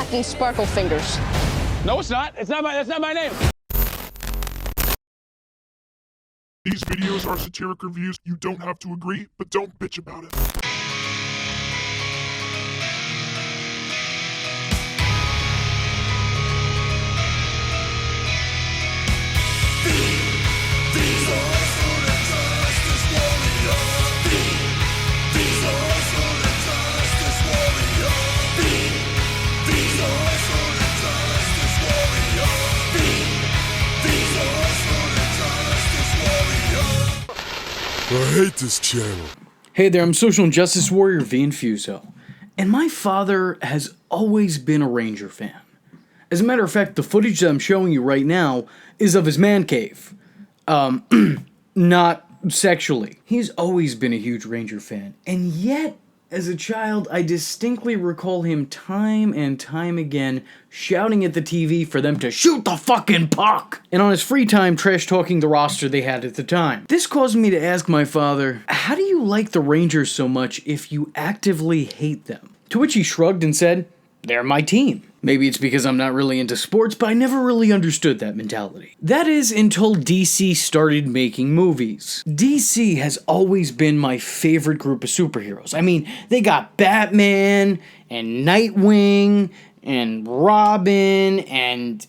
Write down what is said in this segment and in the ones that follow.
Captain Sparkle Fingers. No, it's not. That's not my name. These videos are satiric reviews. You don't have to agree, but don't bitch about it. I hate this channel. Hey there, I'm Social Injustice Warrior V Infuso, and my father has always been a Ranger fan. As a matter of fact, the footage that I'm showing you right now is of his man cave. Not sexually. He's always been a huge Ranger fan, and yet, as a child, I distinctly recall him time and time again shouting at the TV for them to shoot the fucking puck! And on his free time, trash-talking the roster they had at the time. This caused me to ask my father, how do you like the Rangers so much if you actively hate them? To which he shrugged and said, they're my team. Maybe it's because I'm not really into sports, but I never really understood that mentality. That is until DC started making movies. DC has always been my favorite group of superheroes. I mean, they got Batman, and Nightwing, and Robin, and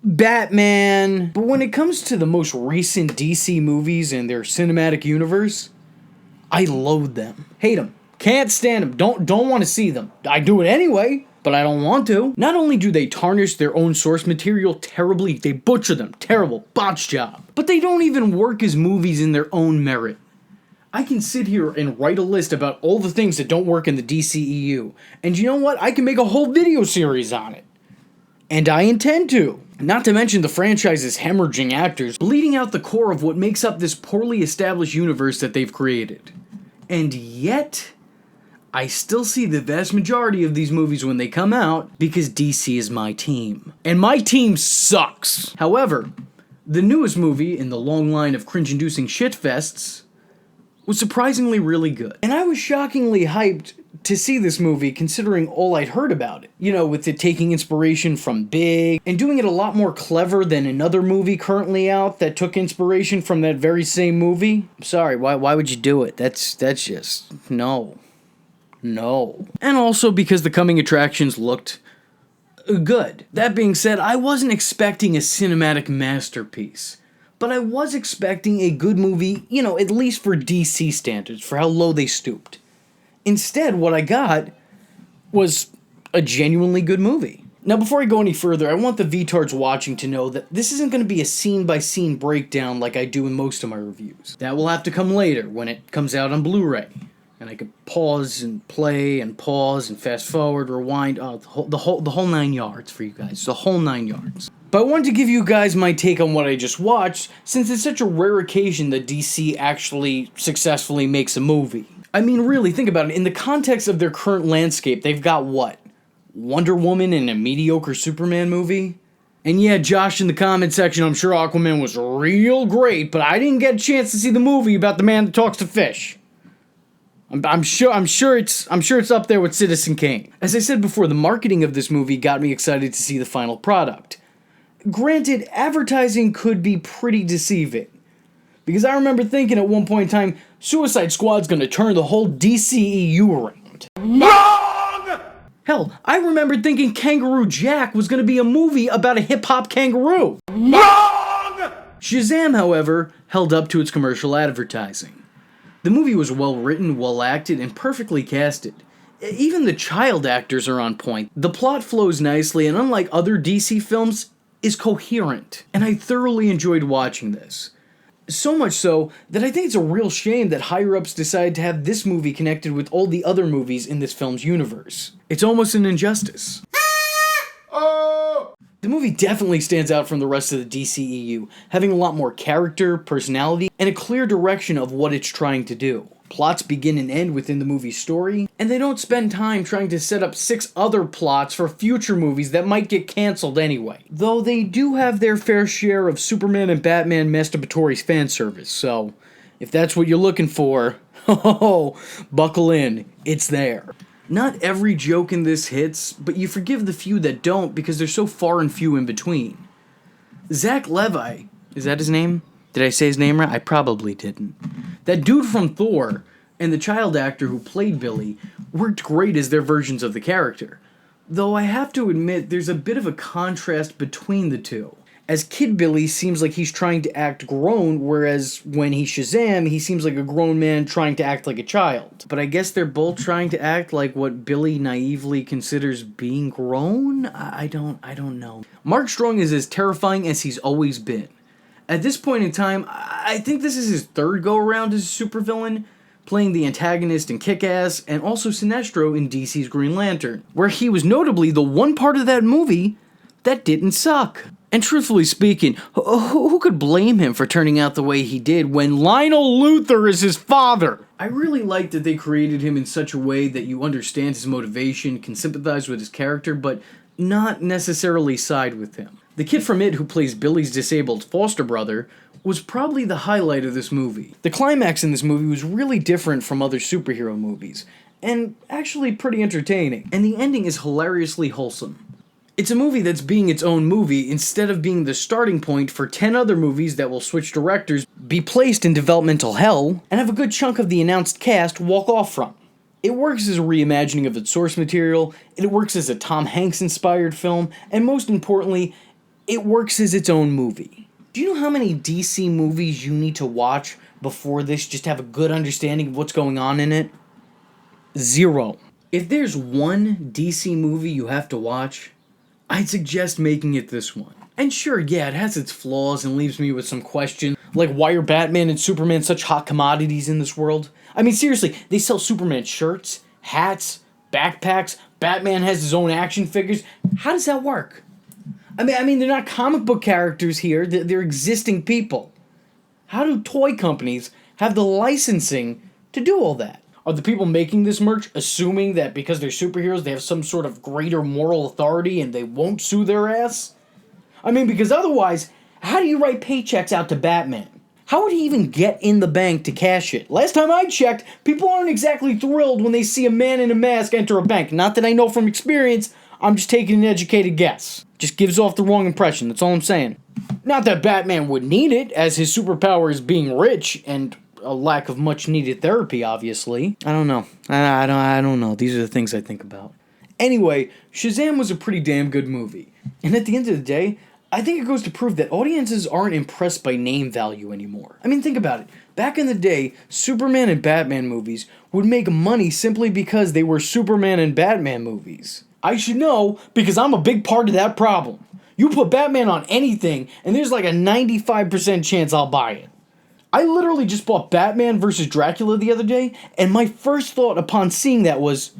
Batman. But when it comes to the most recent DC movies and their cinematic universe, I loathe them. Hate them. Can't stand them. Don't want to see them. I do it anyway, but I don't want to. Not only do they tarnish their own source material terribly, they butcher them. Terrible. Botch job. But they don't even work as movies in their own merit. I can sit here and write a list about all the things that don't work in the DCEU. And you know what? I can make a whole video series on it. And I intend to. Not to mention the franchise's hemorrhaging actors, bleeding out the core of what makes up this poorly established universe that they've created. And yet, I still see the vast majority of these movies when they come out because DC is my team. And my team sucks. However, the newest movie in the long line of cringe-inducing shitfests was surprisingly really good. And I was shockingly hyped to see this movie considering all I'd heard about it. You know, with it taking inspiration from Big and doing it a lot more clever than another movie currently out that took inspiration from that very same movie. I'm sorry, why would you do it? That's just, no. No. And also because the coming attractions looked good. That being said, I wasn't expecting a cinematic masterpiece, but I was expecting a good movie, you know, at least for DC standards, for how low they stooped. Instead, what I got was a genuinely good movie. Now, before I go any further, I want the VTards watching to know that this isn't going to be a scene-by-scene breakdown like I do in most of my reviews. That will have to come later, when it comes out on Blu-ray. And I could pause and play and pause and fast forward, rewind, the whole 9 yards for you guys, the whole 9 yards. But I wanted to give you guys my take on what I just watched, since it's such a rare occasion that DC actually successfully makes a movie. I mean, really, think about it. In the context of their current landscape, they've got what? Wonder Woman and a mediocre Superman movie? And yeah, Josh in the comment section, I'm sure Aquaman was real great, but I didn't get a chance to see the movie about the man that talks to fish. I'm sure it's up there with Citizen Kane. As I said before, the marketing of this movie got me excited to see the final product. Granted, advertising could be pretty deceiving, because I remember thinking at one point in time, Suicide Squad's gonna turn the whole DCEU around. Wrong! Hell, I remembered thinking Kangaroo Jack was gonna be a movie about a hip-hop kangaroo. Wrong! Shazam, however, held up to its commercial advertising. The movie was well written, well acted, and perfectly casted. Even the child actors are on point. The plot flows nicely, and unlike other DC films, is coherent. And I thoroughly enjoyed watching this. So much so that I think it's a real shame that higher-ups decided to have this movie connected with all the other movies in this film's universe. It's almost an injustice. The movie definitely stands out from the rest of the DCEU, having a lot more character, personality, and a clear direction of what it's trying to do. Plots begin and end within the movie's story, and they don't spend time trying to set up 6 other plots for future movies that might get cancelled anyway. Though they do have their fair share of Superman and Batman masturbatory fan service, so if that's what you're looking for, buckle in, it's there. Not every joke in this hits, but you forgive the few that don't because they're so far and few in between. Zach Levi, is that his name? Did I say his name right? I probably didn't. That dude from Thor and the child actor who played Billy worked great as their versions of the character. Though I have to admit there's a bit of a contrast between the two. As Kid Billy seems like he's trying to act grown, whereas when he's Shazam, he seems like a grown man trying to act like a child. But I guess they're both trying to act like what Billy naively considers being grown? I don't know. Mark Strong is as terrifying as he's always been. At this point in time, I think this is his third go-around as a supervillain, playing the antagonist in Kick-Ass, and also Sinestro in DC's Green Lantern, where he was notably the one part of that movie that didn't suck. And truthfully speaking, who could blame him for turning out the way he did when Lionel Luthor is his father? I really like that they created him in such a way that you understand his motivation, can sympathize with his character, but not necessarily side with him. The kid from It who plays Billy's disabled foster brother was probably the highlight of this movie. The climax in this movie was really different from other superhero movies, and actually pretty entertaining. And the ending is hilariously wholesome. It's a movie that's being its own movie instead of being the starting point for 10 other movies that will switch directors, be placed in developmental hell, and have a good chunk of the announced cast walk off from. It works as a reimagining of its source material, it works as a Tom Hanks-inspired film, and most importantly, it works as its own movie. Do you know how many DC movies you need to watch before this just to have a good understanding of what's going on in it? 0. If there's one DC movie you have to watch, I'd suggest making it this one. And sure, yeah, it has its flaws and leaves me with some questions, like why are Batman and Superman such hot commodities in this world? I mean, seriously, they sell Superman shirts, hats, backpacks, Batman has his own action figures. How does that work? I mean, they're not comic book characters here, they're existing people. How do toy companies have the licensing to do all that? Are the people making this merch assuming that because they're superheroes they have some sort of greater moral authority and they won't sue their ass? I mean, because otherwise, how do you write paychecks out to Batman? How would he even get in the bank to cash it? Last time I checked, people aren't exactly thrilled when they see a man in a mask enter a bank. Not that I know from experience, I'm just taking an educated guess. Just gives off the wrong impression, that's all I'm saying. Not that Batman would need it, as his superpower is being rich and a lack of much needed therapy, obviously. I don't know. I don't know. These are the things I think about. Anyway, Shazam was a pretty damn good movie. And at the end of the day, I think it goes to prove that audiences aren't impressed by name value anymore. I mean, think about it. Back in the day, Superman and Batman movies would make money simply because they were Superman and Batman movies. I should know because I'm a big part of that problem. You put Batman on anything, and there's like a 95% chance I'll buy it. I literally just bought Batman vs. Dracula the other day, and my first thought upon seeing that was,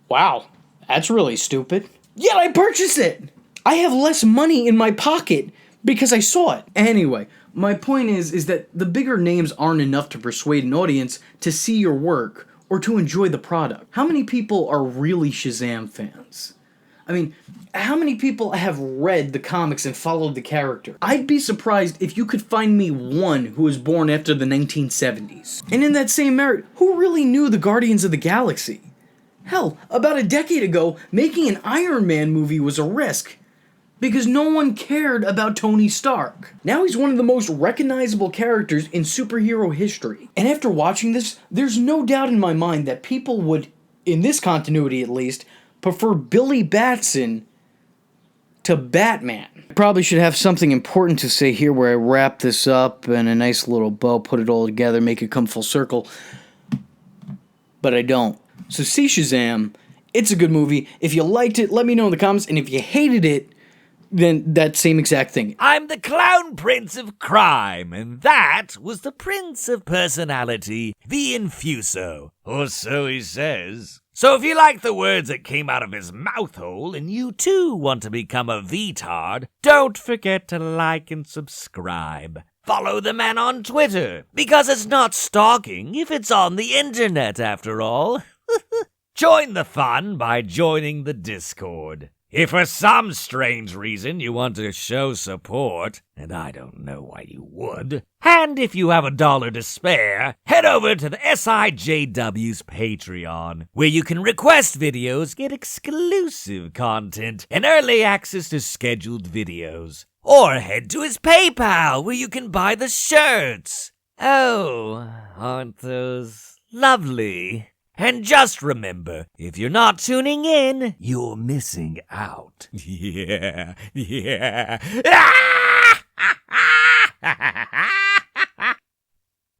wow, that's really stupid. Yet I purchased it! I have less money in my pocket because I saw it. Anyway, my point is that the bigger names aren't enough to persuade an audience to see your work or to enjoy the product. How many people are really Shazam fans? I mean, how many people have read the comics and followed the character? I'd be surprised if you could find me one who was born after the 1970s. And in that same merit, who really knew the Guardians of the Galaxy? Hell, about a decade ago, making an Iron Man movie was a risk, because no one cared about Tony Stark. Now he's one of the most recognizable characters in superhero history. And after watching this, there's no doubt in my mind that people would, in this continuity at least, prefer Billy Batson to Batman. I probably should have something important to say here where I wrap this up in a nice little bow, put it all together, make it come full circle. But I don't. So see Shazam. It's a good movie. If you liked it, let me know in the comments. And if you hated it, then that same exact thing. I'm the clown prince of crime, and that was the prince of personality, the Infuso. Or so he says. So if you like the words that came out of his mouth hole and you too want to become a VTard, don't forget to like and subscribe. Follow the man on Twitter, because it's not stalking if it's on the internet after all. Join the fun by joining the Discord. If for some strange reason you want to show support, and I don't know why you would, and if you have $1 to spare, head over to the SIJW's Patreon, where you can request videos, get exclusive content, and early access to scheduled videos. Or head to his PayPal, where you can buy the shirts. Oh, aren't those lovely? And just remember, if you're not tuning in, you're missing out. Yeah.